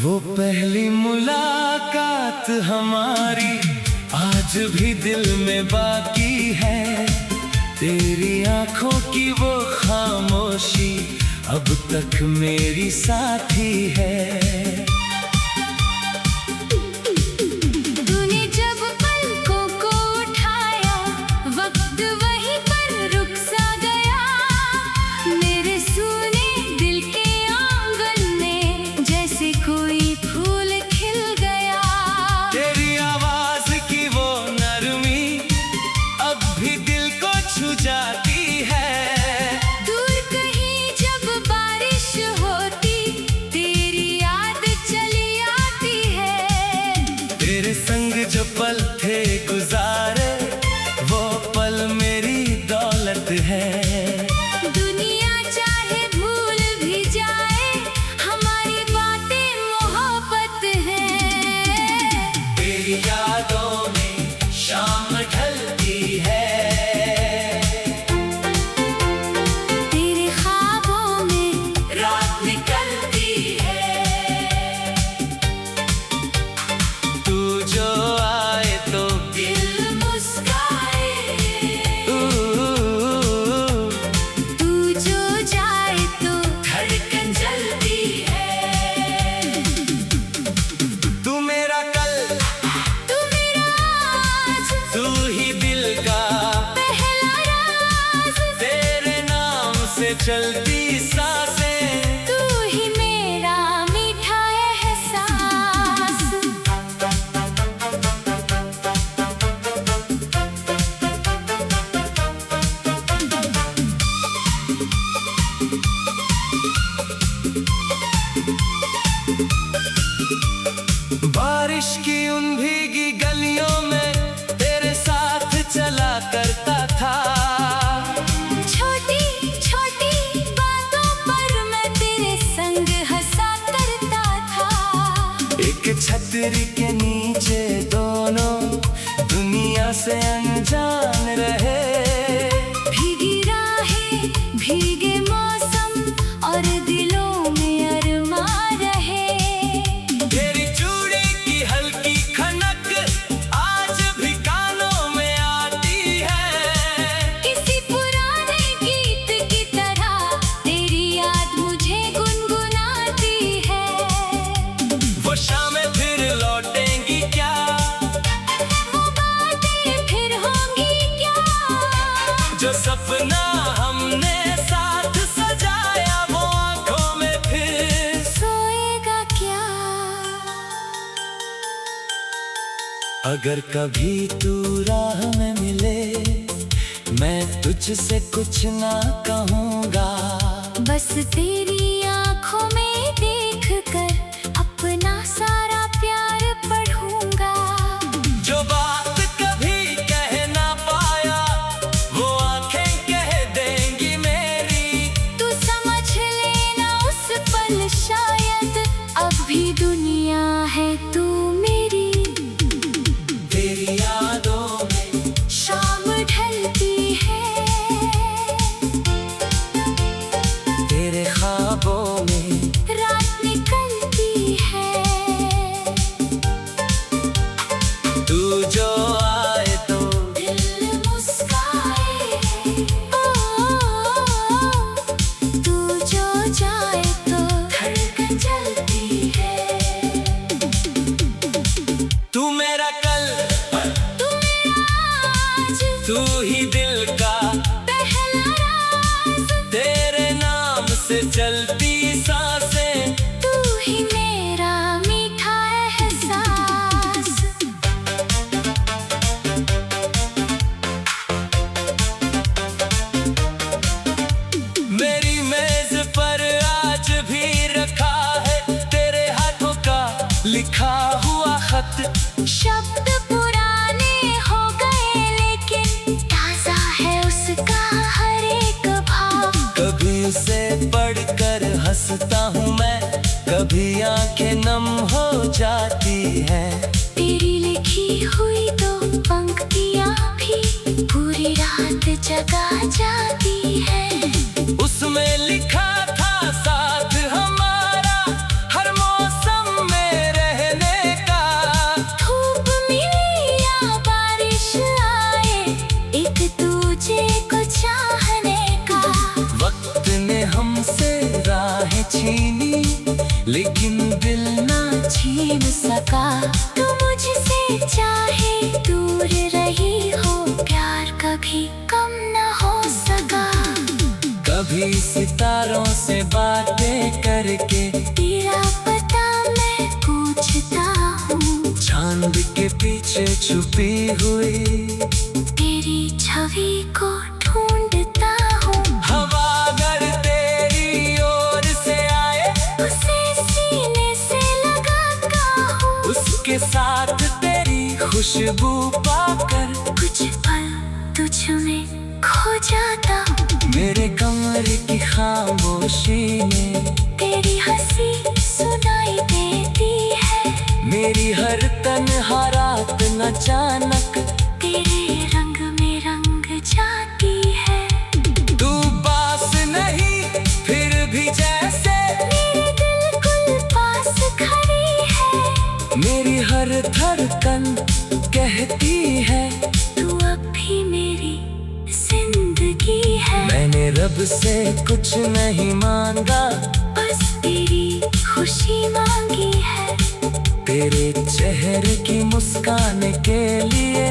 वो पहली मुलाकात हमारी आज भी दिल में बाकी है। तेरी आंखों की वो खामोशी अब तक मेरी साथी है। तूने जब पलकों को उठाया, वक्त वहीं पर रुक सा गया। मेरे सूने दिल के आंगन में जैसे कोई फूल खिल गया। तेरी आवाज की वो नरमी अब भी दिल को छू जाती है। दूर कहीं जब बारिश होती, तेरी याद चली आती है। तेरे संग जो पल थे गुजारे, वो पल मेरी दौलत है। दुनिया चाहे भूल भी जाए, हमारी बातें मोहब्बत है। तेरी यादों में शाम ढलती है, तेरे ख्वाबों में रात निकलती है। तू जो आए तो दिल मुस्काए, तू जो जाए तो धड़कन जलती है। तू मेरा कल, तू मेरा आज, तू ही दिल का पहला राज। तेरे नाम से चलती सांसें। तू ही मेरा मीठा एहसास। बारिश की उन भीगी गलियों में तेरे साथ चला करता था। छोटी छोटी बातों पर मैं तेरे संग हंसा करता था। एक छतरी के नीचे दोनों दुनिया से अनजान रहे। भीगी राहें, भीगे मौसम और दिलों में अरमा रहे। तेरी चूड़ी की हल्की खनक आज भी कानों में आती है। किसी पुराने गीत की तरह तेरी याद मुझे गुनगुनाती है। वो शामें फिर लौटेंगी क्या, वो बातें फिर होंगी क्या, जो सपना हमने साथ सजाया वो आंखों में फिर सोएगा क्या। अगर कभी तू राह में मिले, मैं तुझसे कुछ ना कहूँगा। बस तेरी आंखों में देख कर अपना सारा प्यार पढ़ूंगा। जो बात कभी कह ना पाया, वो आंखें कह देंगी मेरी। तू समझ लेना उस पल शायद अब भी दुनिया है तू मेरी। तेरी यादों में शाम ढलती है, तेरे ख्वाबों में रात निकलती है। तू जो आए तो दिल मुस्काए, तू जो जाए तो धड़कन जलती है। तू मेरा कल, तू मेरा आज, तू ही दिल का पहला राज। तेरे नाम से चलती सांसें। तू ही मेरा मीठा एहसास। मेरी मेज पर आज भी रखा है तेरे हाथों का लिखा हुआ खत। शब्द पुराने हंसता हूँ मैं, कभी आंखें नम हो जाती हैं। तेरी लिखी हुई दो पंक्तियाँ भी पूरी रात जगा जाती है। उसमें लिखा था साथ हमारा हर मौसम में रहने का। धूप मिले या बारिश आए, एक दूजे को चाहने का। वक्त ने हमसे राहें छीनी, लेकिन दिल ना छीन सका। तू मुझसे चाहे दूर रही हो, प्यार कभी कम न हो सका। कभी सितारों से बातें करके तेरा पता मैं पूछता हूँ, चांद के पीछे छुपी हुई तेरी छवि को ढूंढता हूँ। हवा अगर तेरी ओर से आए, उसे सीने से लगाता हूँ। उसके साथ तेरी खुशबू पाकर कुछ पल तुझ में खो जाता हूँ। मेरे कमरे की खामोशी में तेरी हंसी सुनाई देती है। मेरी हर तन्हा रात अचानक तेरे रंग में रंग जाती है। तू पास नहीं फिर भी जैसे मेरे दिल पास खड़ी है। मेरी हर धड़कन कहती है, तू अब भी मेरी जिंदगी है। मैंने रब से कुछ नहीं मांगा, बस तेरी खुशी मांगी है। तेरे चेहरे की मुस्कान के लिए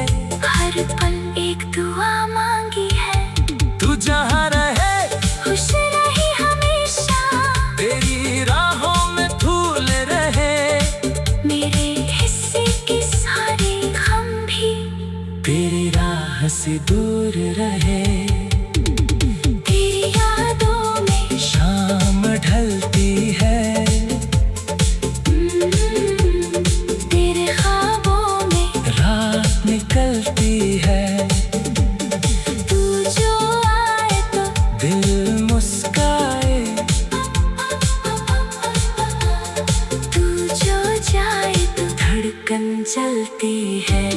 हर पल एक दुआ मांगी है। तू जहाँ रहे खुश रही हमेशा, तेरी राहों में फूल रहे। मेरे हिस्से के सारे गम भी तेरी राह से दूर रहे। तेरी यादों में शाम ढलती है, तेरे ख्वाबों में रात निकलती है। तू जो आए तो दिल मुस्काए, तू जो जाए तो धड़कन चलती है।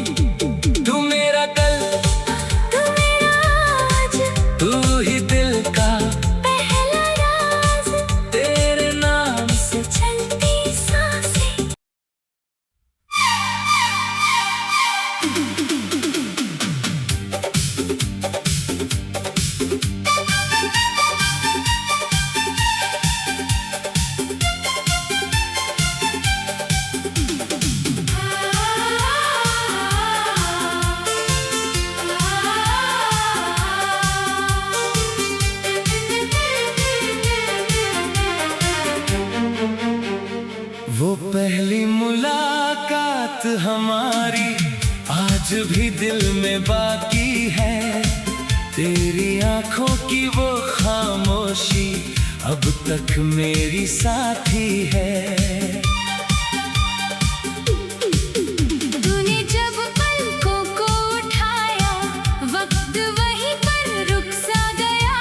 तू मेरा कल, तू मेरा आज, तू ही दिल का पहला राज। तेरे नाम से चलती सांसें वो पहली मुलाकात हमारी आज भी दिल में बाकी है। तेरी आंखों की वो खामोशी अब तक मेरी साथी है। तूने जब पलकों को उठाया, वक्त वहीं पर रुक सा गया।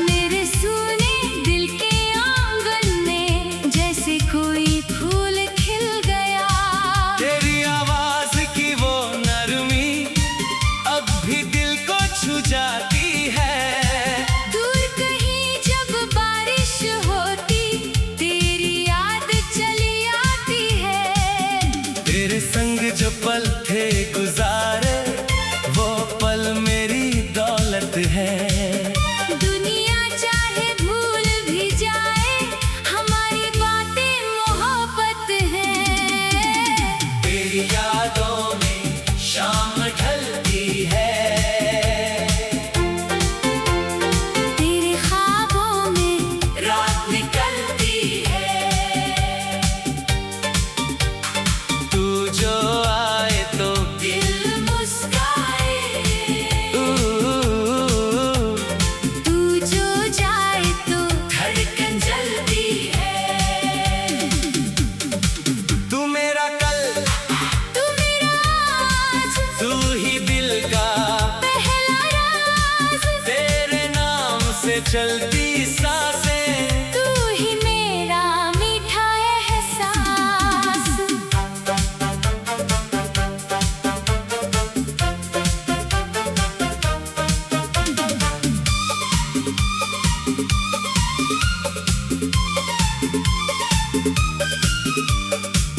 मेरे सूने दिल के आंगन में जैसे कोई फूल खिल गया। तेरी आवाज की वो नरमी अब भी दिल को छू जाती है। दूर कहीं जब बारिश होती, तेरी याद चली आती है। तेरे संग जो पल थे गुजारे, वो पल मेरी दौलत है। दुनिया चाहे भूल भी जाए, हमारी बातें मोहब्बत है। तेरी यादों में शाम ढलती है, तेरे ख्वाबों में रात निकलती है। तू जो आए तो दिल मुस्काए, तू जो जाए तो धड़कन जलती है। तू मेरा कल, तू मेरा आज, तू ही दिल का पहला राज। तेरे नाम से चलती सांसें। तू ही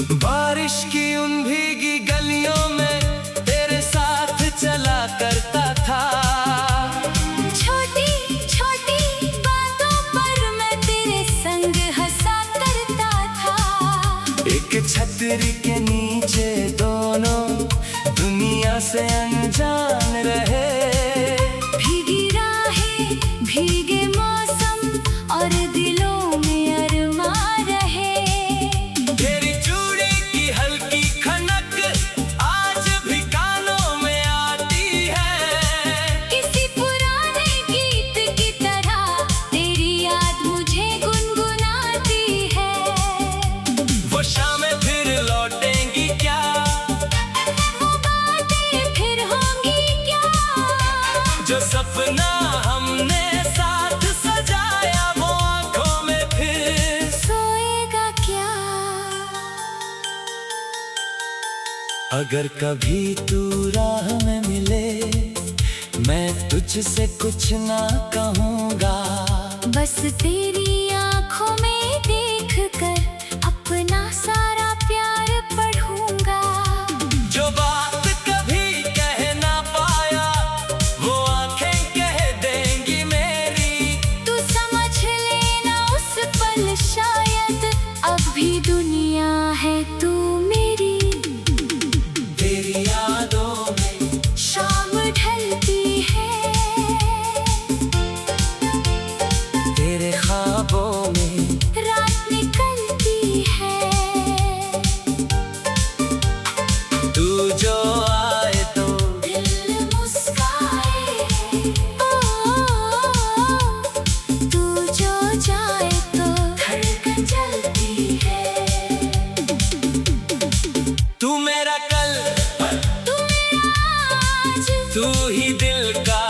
बारिश की उन भीगी गलियों में तेरे साथ चला करता था। छोटी छोटी बातों पर मैं तेरे संग हंसा करता था। एक छतरी के नीचे दोनों दुनिया से अनजान रहे। भीगी राहें, भीगे मौसम और दिलों में अरमां रहे। तेरी चूड़ी की हल्की खनक आज भी कानों में आती है। किसी पुराने गीत की तरह तेरी याद मुझे गुनगुनाती है। वो शामें फिर लौटेंगी क्या? वो बातें फिर होंगी क्या? जो सपना हमने साथ सजाया वो आंखों में फिर सोएगा क्या? अगर कभी तू राह में मिले मैं तुझसे कुछ ना कहूँगा। बस तेरी आंखों में देख कर अपना सारा प्यार पढ़ूंगा। जो बात कभी कह ना पाया वो आंखें कह देंगी मेरी। तू समझ लेना उस पल शायद अब भी दुनिया है तू मेरी। तेरी यादों में शाम ढलती है, तेरे ख्वाबों में रात निकलती है। तू जो आए तो दिल मुस्काए, तू जो जाए तो धड़कन जलती है। तू मेरा कल तू मेरा आज, तू ही दिल का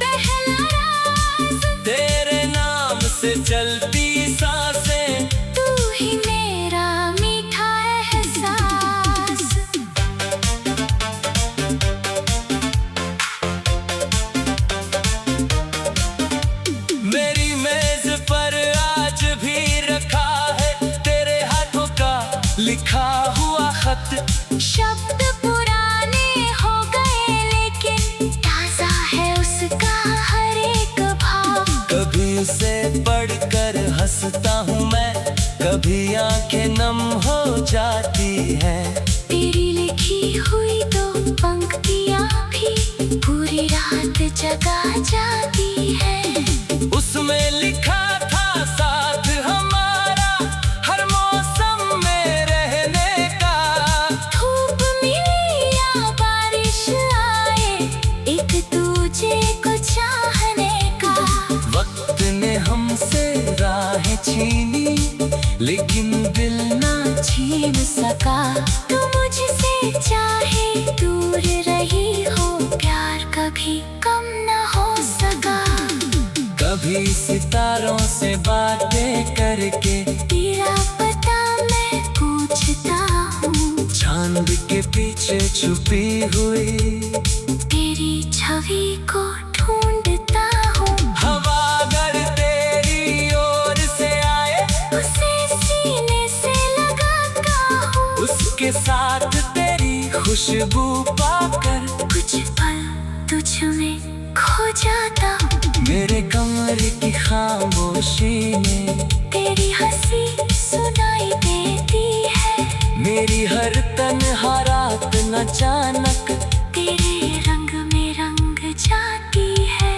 पहला राज। तेरे नाम से चलती सांसें। तू ही मेरा मीठा एहसास। मेरी मेज पर आज भी रखा है तेरे हाथों का लिखा हुआ खत। शब्द पुराने हो गए लेकिन ताजा है उसका हर एक भाव। कभी उसे पढ़कर हंसता हूँ मैं, कभी आंखें नम हो जाती हैं। तेरी लिखी हुई दो पंक्तियाँ भी पूरी रात जगा जाती है। उसमें लिखा था साथ हमारा हर मौसम में रहने का। धूप मिले या बारिश आए एक दूजे को चाहने का। वक्त ने हमसे राहें छीनी लेकिन दिल ना छीन सका। तू मुझसे चाहे दूर रही हो प्यार कभी कम न हो सका। कभी सितारों से बातें करके तेरा पता मैं पूछता हूँ। चांद के पीछे छुपी हुई तेरी छवि को ढूंढता हूँ। हवा अगर तेरी ओर से आए उसे सीने से लगाता हूँ। उसके साथ तेरी खुशबू पाकर कुछ पल तुझ में खो जाता हूँ। मेरे कमरे की खामोशी में तेरी हंसी सुनाई देती है। मेरी हर तन्हा रात अचानक तेरे रंग में रंग जाती है।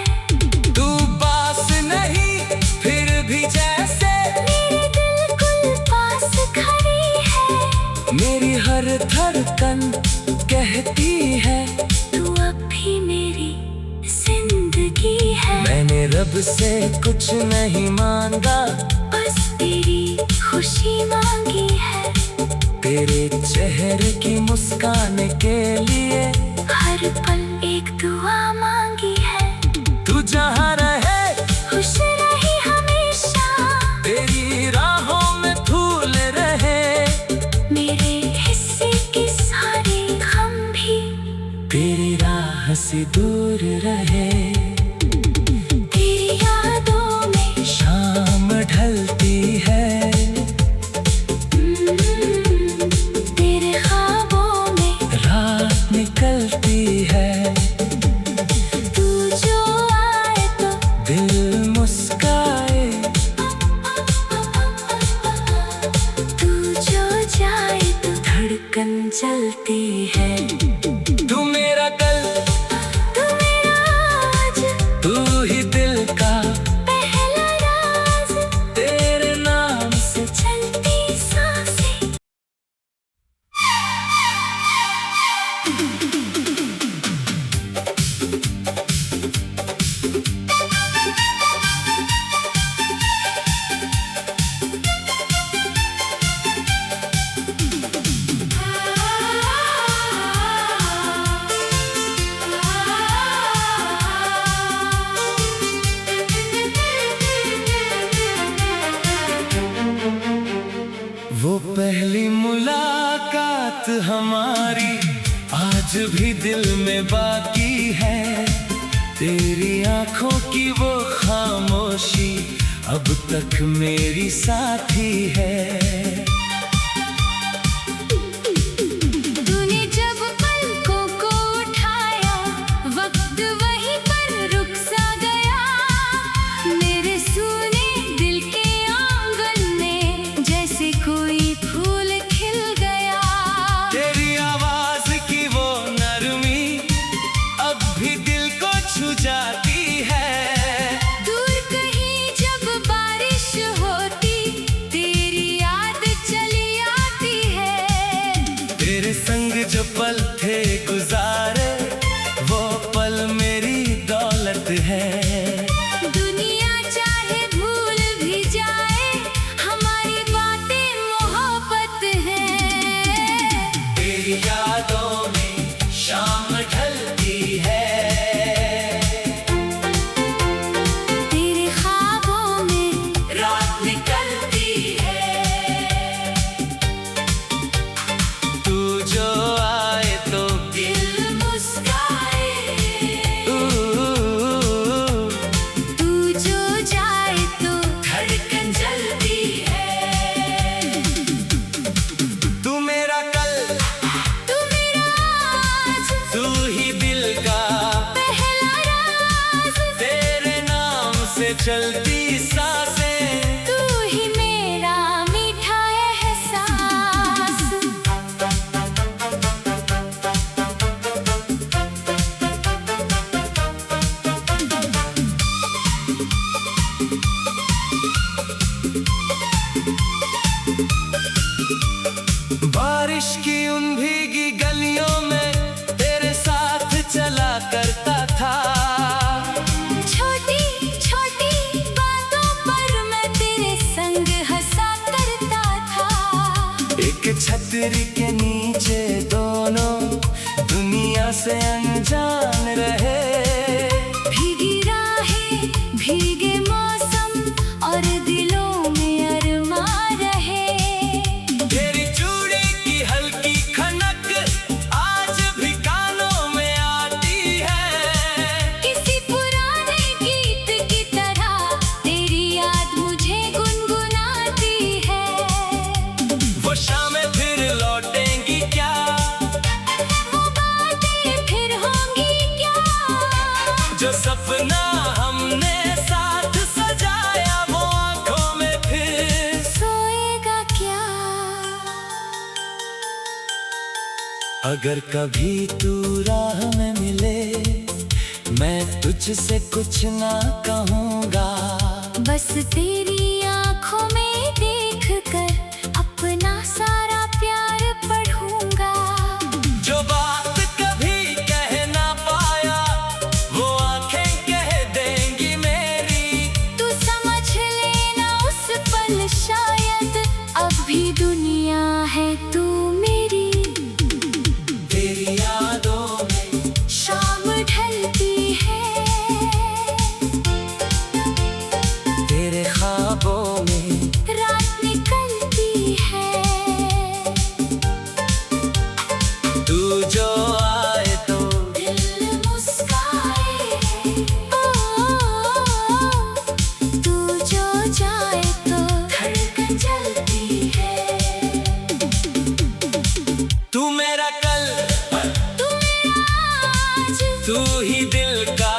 तू पास नहीं फिर भी जैसे मेरे दिल पास खड़ी है। मेरी हर धड़कन कहती है तू अब भी मेरी जिंदगी है। मैंने रब से कुछ नहीं मांगा बस तेरी खुशी मांगी है। तेरे चेहरे की मुस्कान के लिए हर पल एक दुआ मांगी है। तू जहाँ रहे खुश रही हमेशा। तेरी राहों में फूल रहे। मेरे हिस्से के सारे गम भी तेरी राह से दूर रहे। तेरी यादों में शाम ढलती है। धड़कन चलती है। तू मेरा कल, तू मेरा आज, तू ही दिल का पहला राज, तेरे नाम से चलती सांसें। वो पहली मुलाकात हमारी आज भी दिल में बाकी है। तेरी आंखों की वो खामोशी अब तक मेरी साथी है। तूने जब पलकों को उठाया, वक्त वहीं पर रुक सा गया। मेरे सूने दिल के आंगन में जैसे कोई फूल खिल गया। तेरी आवाज की वो नरमी अब भी दिल को छू जाती है। दूर कहीं जब बारिश होती, तेरी याद चली आती है। तेरे संग जो पल थे गुजारे, वो पल मेरी दौलत है। दुनिया चाहे भूल भी जाए, हमारी बातें मोहब्बत है। तेरी यादों में शाम ढलती है। तेरे ख्वाबों में रात निकलती है। तू जो आए तो दिल मुस्काए, तू जो जाए तो धड़कन जलती है। तू मेरा कल, तू मेरा आज, तू ही दिल का पहला राज, तेरे नाम से चलती सांसें। तू ही मेरा मीठा एहसास। बारिश की उन भीगी गलियों में तेरे साथ चला करता था। छोटी छोटी बातों पर मैं तेरे संग हंसा करता था। एक छतरी के नीचे दोनों दुनिया से अनजान रहे। भीगी राहें, भीगे मौसम और दिलों में अरमा रहे। तेरी चूड़ी की हल्की खनक आज भी कानों में आती है। किसी पुराने गीत की तरह तेरी याद मुझे गुनगुनाती है। वो शामें फिर लौटेंगी क्या? वो बातें फिर होंगी क्या? जो सपना हमने साथ सजाया, वो आंखों में फिर सोएगा क्या? अगर कभी तू राह में मिले, मैं तुझसे कुछ ना कहूँगा। बस तेरी आंखों में देख कर अपना सारा प्यार पढ़ूंगा। जो बात कभी कह ना पाया, वो आंखें कह देंगी मेरी। तू समझ लेना उस पल शायद अब भी दुनिया है तू मेरी। तेरी यादों में शाम ढलती है, तेरे ख्वाबों में रात निकलती है। तू जो आए तो दिल मुस्काए, तू जो जाए तो धड़कन चलती है। तू मेरा कल, तू मेरा आज, तू ही दिल का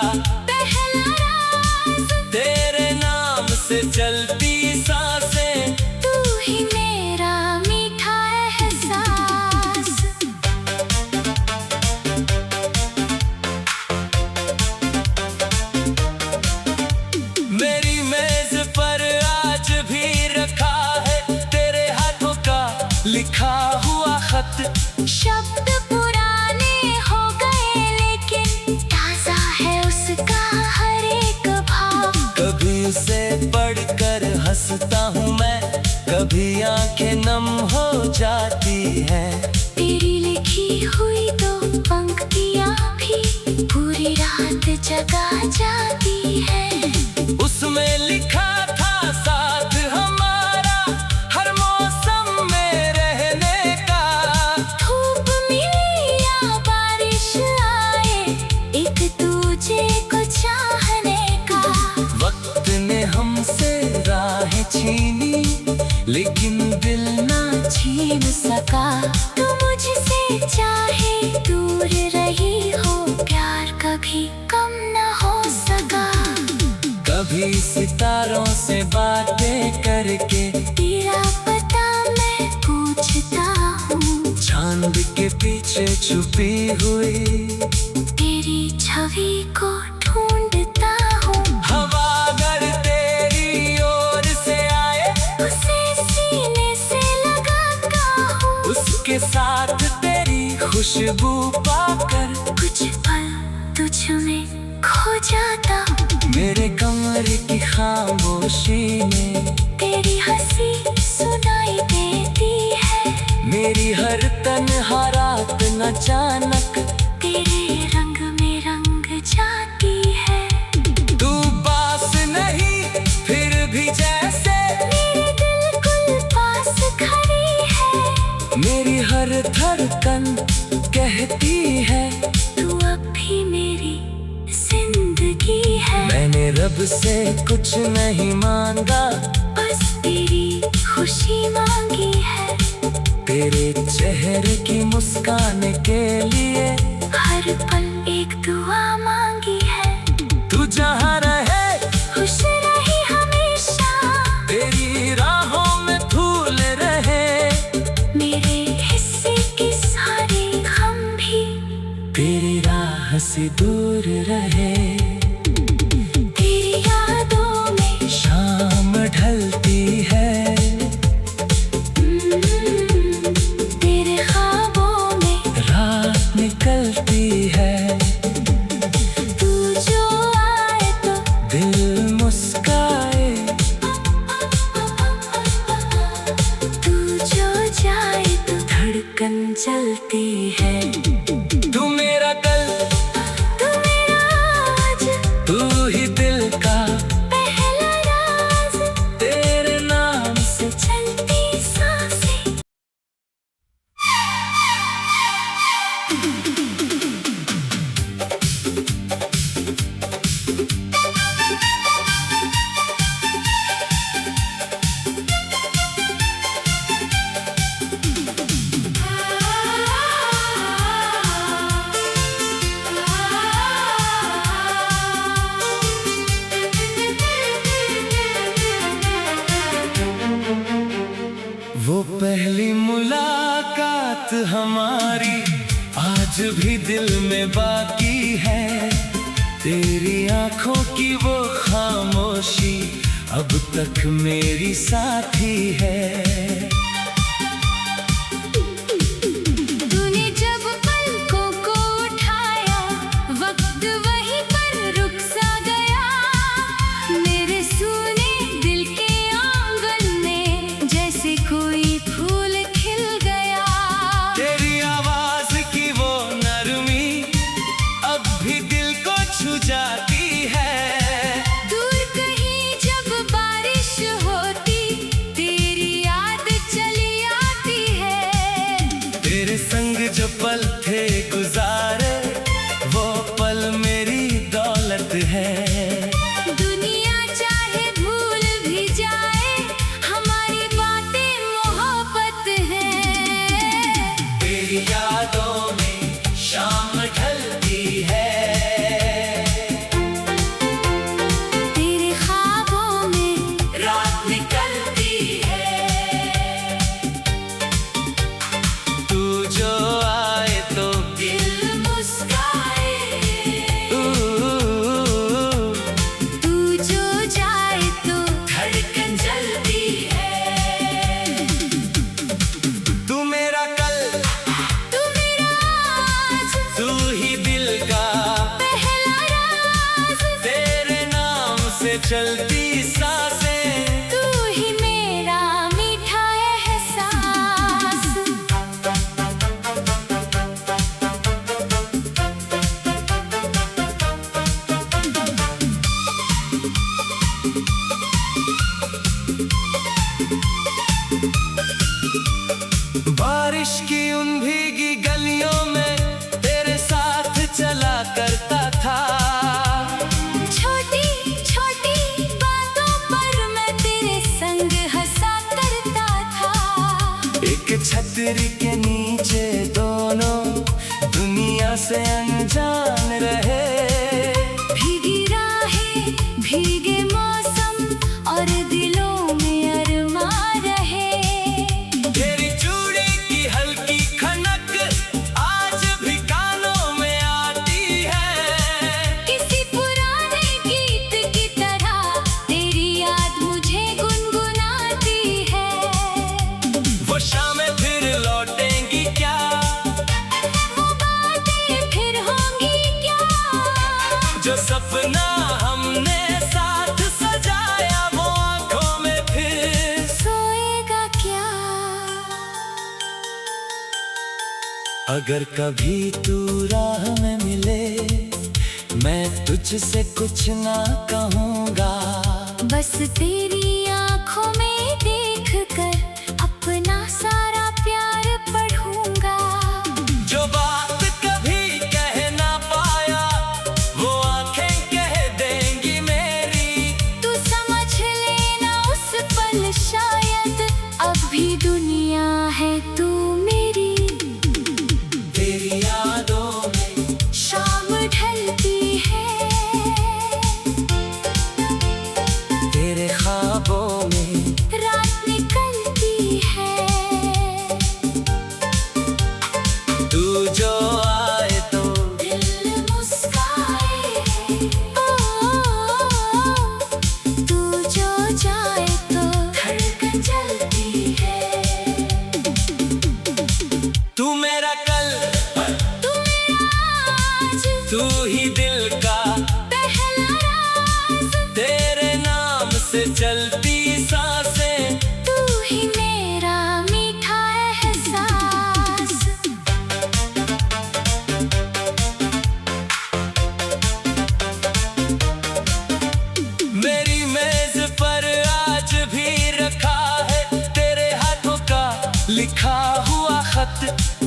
पहला राज, तेरे नाम से चलती सांसें। तू ही मेरा मीठा एहसास। शब्द पुराने हो गए लेकिन ताजा है उसका हर एक भाव। कभी उसे पढ़कर हंसता हूँ मैं, कभी आंखें नम हो जाती हैं। तेरी लिखी हुई दो पंक्तियाँ भी पूरी रात जगा जाती है। उसमें लिखा था साथ हमारा हर मौसम में रहने का। धूप मिले या बारिश आए एक दूजे को चाहने का। वक्त ने हमसे राहें छीनी लेकिन दिल ना छीन सका। तू मुझसे चाहे दूर रही हो, प्यार कभी कम न हो सका। कभी सितारों से बातें करके तेरा पता मैं पूछता हूँ। चांद के पीछे छुपी हुई तेरी छवि को ढूंढता हूँ। हवा अगर तेरी ओर से आए उसे सीने से लगाता हूँ। उसके साथ तेरी खुशबू पाकर कुछ पल तुझ में खो जाता हूँ। मेरे कमरे की खामोशी में तेरी हंसी सुनाई देती है। मेरी हर तन्हा रात अचानक तेरे रंग में रंग जाती है। तू पास नहीं फिर भी जैसे मेरे दिल पास खड़ी है। मेरी हर धड़कन कहती है तू अब भी मेरी जिंदगी है। मैंने रब से कुछ नहीं मांगा, बस तेरी खुशी मांगी है। तेरे चेहरे की मुस्कान के लिए हर पल एक दुआ मांगी है। तू जहाँ रहे खुश रही हमेशा। तेरी राहों में फूल रहे। मेरे हिस्से के सारे गम भी तेरी राह से दूर रहे। तेरी यादों में शाम ढलती है, तेरे ख्वाबों में रात निकलती है। तू जो आए तो दिल मुस्काए, तू जो जाए तो धड़कन चलती है। तू मेरा कल, तू मेरा आज, तू ही दिल का पहला राज। तेरे नाम से चलती सांसें। वो पहली मुलाकात हमारी आज भी दिल में बाकी है। तेरी आंखों की वो खामोशी अब तक मेरी साथी है। तूने जब पलकों को उठाया, वक्त वहीं पर रुक सा गया। मेरे सूने दिल के आंगन में जैसे कोई फूल खिल गया। तेरी आवाज की वो नरमी अब भी दिल को छू जाती है। दूर कहीं जब बारिश होती, तेरी याद चली आती है। तेरे संग जो पल थे गुजारे, वो पल मेरी दौलत है। दुनिया चाहे भूल भी जाए, हमारी बातें मोहब्बत है। तेरी यादों में शाम ढलती है, तेरे ख्वाबों में रात निकलती है। तू जो आए तो दिल मुस्काए, तू जो जाए तो धड़कन जलती है। तू मेरा कल, चलती सांसें। तू ही मेरा मीठा एहसास। बारिश की उन भीगी गलियों में तेरे साथ चला करता था। छोटी छोटी बातों पर मैं तेरे संग हंसा करता था। एक छतरी के नीचे दोनों दुनिया से अनजान रहे। भीगी राहें, भीगे मौसम और दिलों में अरमा रहे। तेरी चूड़ी की हल्की खनक आज भी कानों में आती है। किसी पुराने गीत की तरह तेरी याद मुझे गुनगुनाती है। वो शामें फिर लौटेंगी क्या? वो बातें फिर होंगी क्या? जो सपना हमने साथ सजाया वो आंखों में फिर सोएगा क्या? अगर कभी तू राह में मिले मैं तुझसे कुछ ना कहूँगा। बस तेरी आंखों में देख कर अपना सारा प्यार पढ़ूंगा। जो बात कभी कह ना पाया वो आंखें कह देंगी मेरी। तू समझ लेना उस पल शायद अब भी दुनिया है तू मेरी। तेरी यादों में शाम ढलती है, तेरे ख्वाबों में रात निकलती है। तू जो आए तो दिल मुस्काए, तू जो जाए तो धड़कन जलती है। तू मेरा कल तू मेरा आज, तू ही दिल का पहला राज। तेरे नाम से चलती सांसें। तू ही मेरा मीठा एहसास। मेरी मेज पर आज भी रखा है तेरे हाथों का लिखा हुआ खत।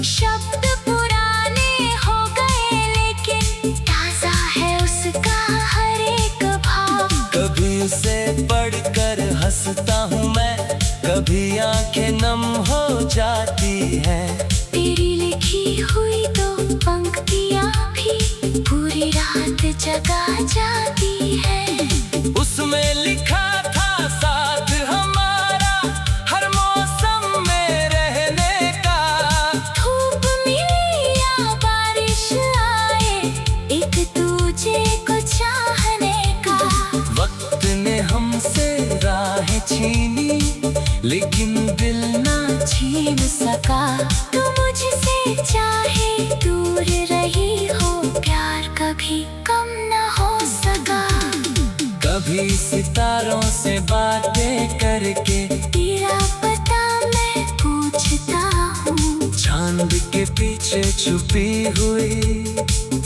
शब्द पुराने हो गए लेकिन ताजा है उसका हर एक भाव। कभी उसे पढ़कर हंसता हूँ मैं, कभी आंखें नम हो जाती हैं। तेरी लिखी हुई दो पंक्तियाँ भी पूरी रात जगा जाती है। उसमें लिखा था साथ हमारा हर मौसम में रहने का। धूप मिले या बारिश आए एक दूजे को चाहने का। वक्त ने हमसे राहें छीनी लेकिन दिल ना छीन सका। तू मुझसे चाहे दूर रही हो, प्यार कभी कम न हो सका। कभी सितारों से बातें करके तेरा पता मैं पूछता हूँ। चांद के पीछे छुपी हुई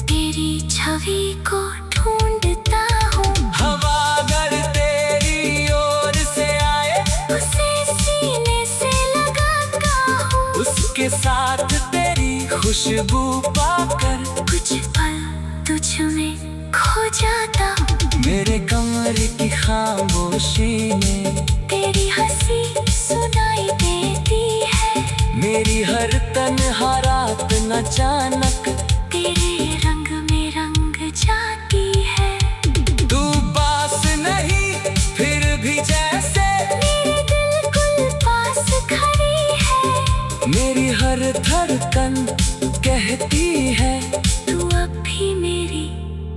तेरी छवि को ढूंढता हूँ। हवा अगर तेरी ओर से आए उसे सीने से लगाता हूँ। उसके साथ तेरी खुशबू पाकर कुछ पल तुझ में खो जाता हूँ। मेरे कमरे की खामोशी में तेरी हंसी सुनाई देती है। मेरी हर तन्हा रात अचानक तेरे रंग में रंग जाती है। तू पास नहीं फिर भी जैसे मेरे दिल पास खड़ी है। मेरी हर धड़कन कहती है तू अब भी मेरी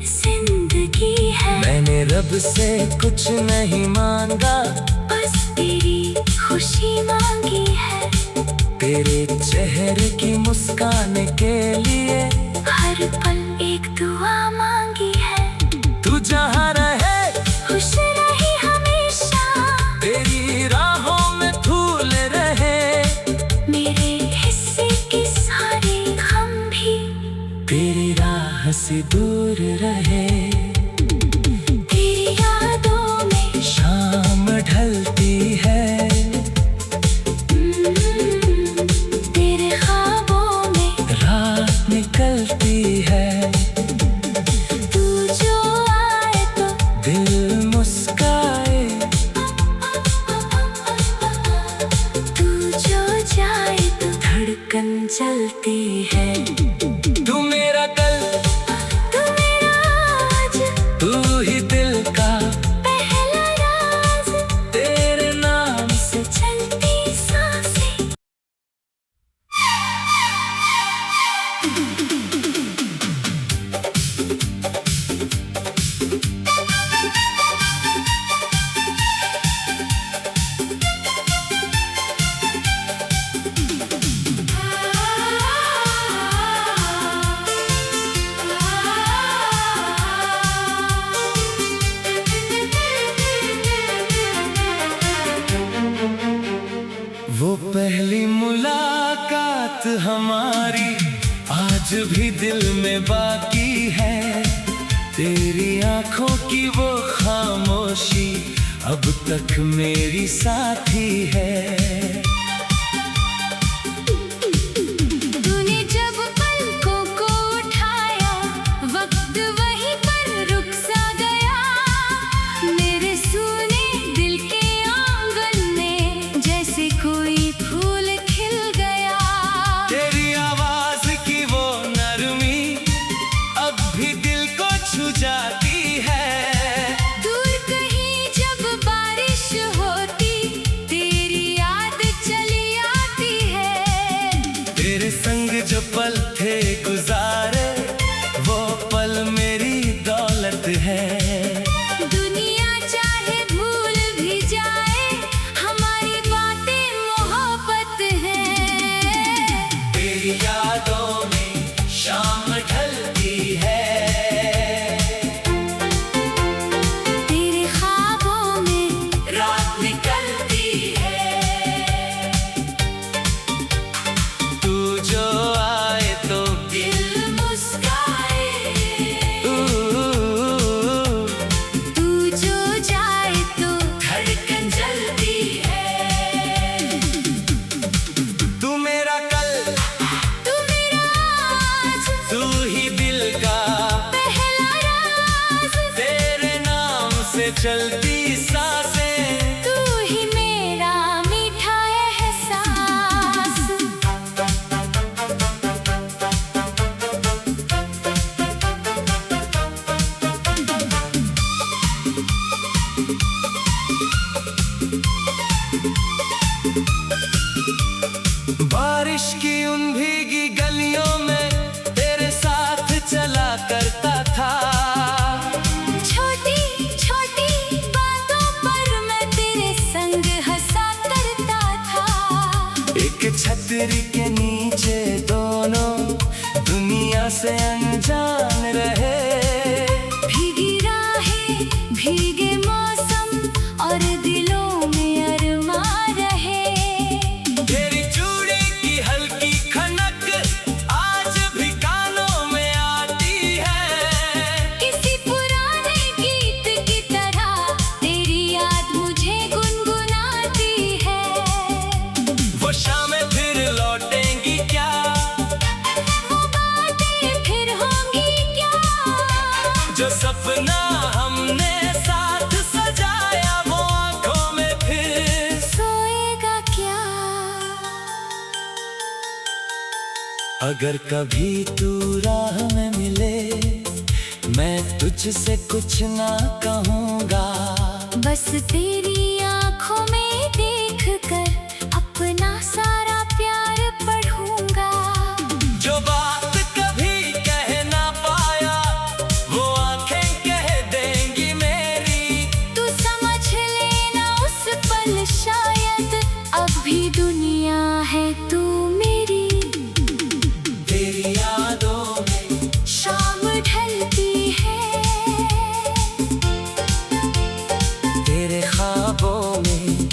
जिंदगी है। मैंने रब से कुछ नहीं मांगा, बस तेरी खुशी मांगी है। तेरे चेहरे की मुस्कान के लिए हर पल एक दुआ मांगी है। तू जहाँ रहे खुश रहे। से दूर रहे। तेरी यादों में शाम ढलती है, तेरे ख्वाबों में रात निकलती है। तू जो आए तो दिल मुस्काए, तू जो जाए तो धड़कन चलती है। तू मेरा कल, तू मेरा आज, तू ही दिल का पहला राज, तेरे नाम से। चलती सांसें। वो पहली मुलाकात हमारी आज भी दिल में बाकी है। तेरी आंखों की वो खामोशी अब तक मेरी साथी है। तूने जब पलकों को उठाया, वक्त वहीं पर रुक सा गया। मेरे सूने दिल के आंगन में जैसे कोई फूल खिल गया। तेरी आवाज की वो नरमी अब भी दिल को छू जाती है। दूर कहीं जब बारिश होती, तेरी याद चली आती है। तेरे संग जो पल थे गुजारे, वो पल मेरी दौलत है। दुनिया चाहे भूल भी जाए, हमारी बातें मोहब्बत है। तेरी यादों में शाम ढलती है, तेरे ख्वाबों में रात निकलती है। तू जो आए तो दिल मुस्काए, तू जो जाए तो धड़कन जलती है। तू मेरा कल, तू मेरा आज, तू ही दिल का पहला राज, तेरे नाम से चलती सांसें। तू ही मेरा मीठा एहसास। बारिश की उन भीगी गलियों में तेरे साथ चला करता था। छोटी छोटी बातों पर मैं तेरे संग हंसा करता था। एक छतरी के नीचे दोनों दुनिया से अनजान रहे। भीगी राहें, भीगे मौसम और दिलों में अरमा रहे। तेरी चूड़ी की हल्की खनक आज भी कानों में आती है। किसी पुराने गीत की तरह तेरी याद मुझे गुनगुनाती है। वो शामें फिर लौटेंगी क्या, वो बातें फिर होंगी क्या, जो सपना हमने साथ सजाया वो आंखों में फिर सोएगा क्या। अगर कभी तू राह में मिले, मैं तुझसे कुछ ना कहूँगा। बस तेरी आंखों में देख कर अपना सारा प्यार पढ़ूंगा। जो बात कभी कह ना पाया, वो आंखें कह देंगी मेरी। तू समझ लेना उस पल शायद अब भी दुनिया है तू मेरी। तेरी यादों में शाम ढलती है, तेरे ख्वाबों में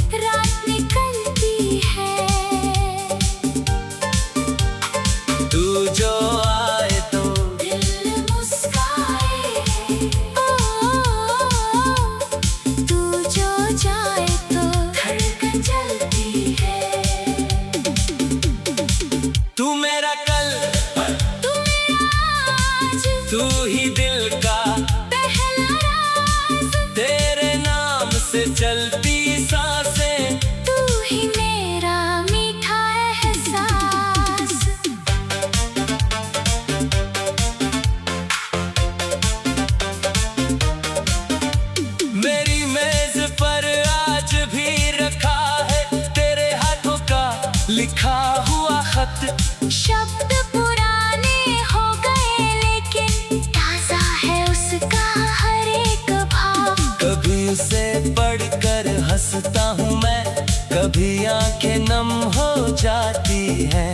हंसता हूँ मैं, कभी आंखें नम हो जाती है।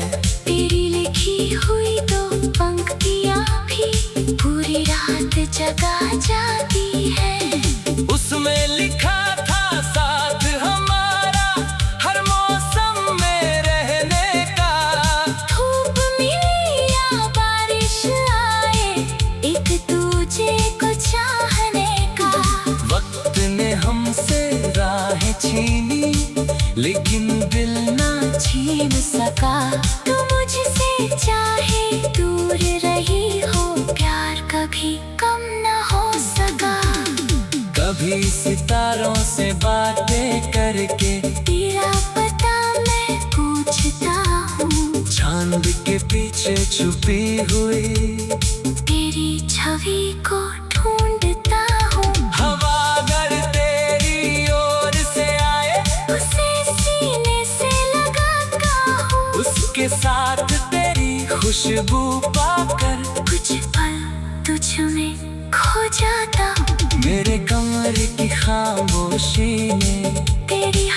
तेरी लिखी हुई दो पंक्तियाँ भी पूरी रात जगा जाती है। उसमें लिखा था साथ हमारा हर मौसम में रहने का। धूप मिले या बारिश आए, एक दूजे को चाहने का। वक्त ने हमसे राह छीनी, लेकिन दिल ना छीन सका। तू मुझसे चाहे दूर रही हो, प्यार कभी कम न हो सका। कभी सितारों से बातें करके तेरा पता मैं पूछता हूँ, चांद के पीछे छुपी हुई तेरी छवि को ढूंढता हूँ। हवा अगर तेरी ओर से आए, उसे सीने से लगाता हूँ। उसके साथ तेरी खुशबू पाकर कुछ पल तुझ में खो जाता हूँ। मेरे कमरे की खामोशी ने तेरी